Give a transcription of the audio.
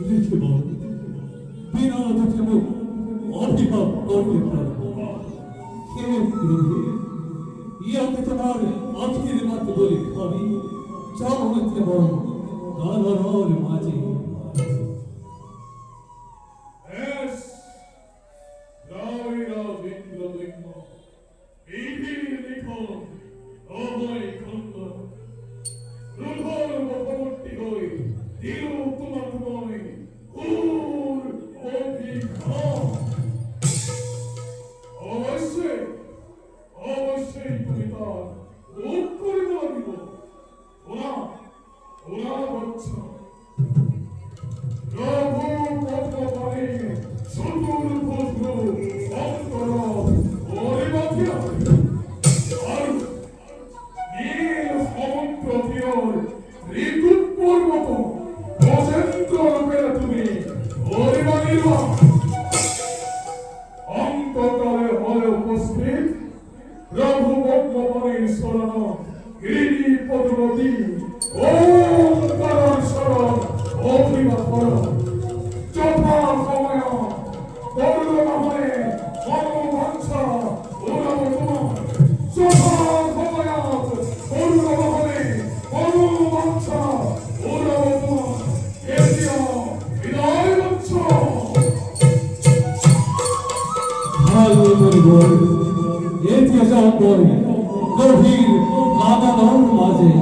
লিখে বল বিনা দুঃখে মুখ অভিভাব করতে পারবো কে ফিরবে ইয়াতে তোমার আখির মাত্র বলি খাবি যাও হইতে বল গানর মাঝে Yes, Laura Vindradikma, Ibi Nikon, Ohoi Kondo, Ruhor Bokomutti Hoi, Dilu Tumatmoi, Ur Obi Khan. অবশ্যই তুমি তার উত্তর দিব ওরা ওরা বলছ প্রভু পদ্মপাণি সুদূর বধু অন্তর ওরে বাঁধিয়া আর নীল সমুদ্র তীর ঋতুর পর্বত গজেন্দ্র রূপের তুমি ওরে বাঁধিবা অন্তকালে হয় উপস্থিত প্রভু পদ্মপাণির শরণ গিরি পদ্মবতী ওঙ্কার শরণ অভিবাদ কর যথা সময় করুণ মহলে মনোবাঞ্ছা ওরাব তোমার যথা সময় করুণ মহলে মনোবাঞ্ছা ওরাব তোমার এসিয়া বিদায় বচ্ছ ভালো মরিবর এতে যাও পরে গভীর কাদানোর মাঝে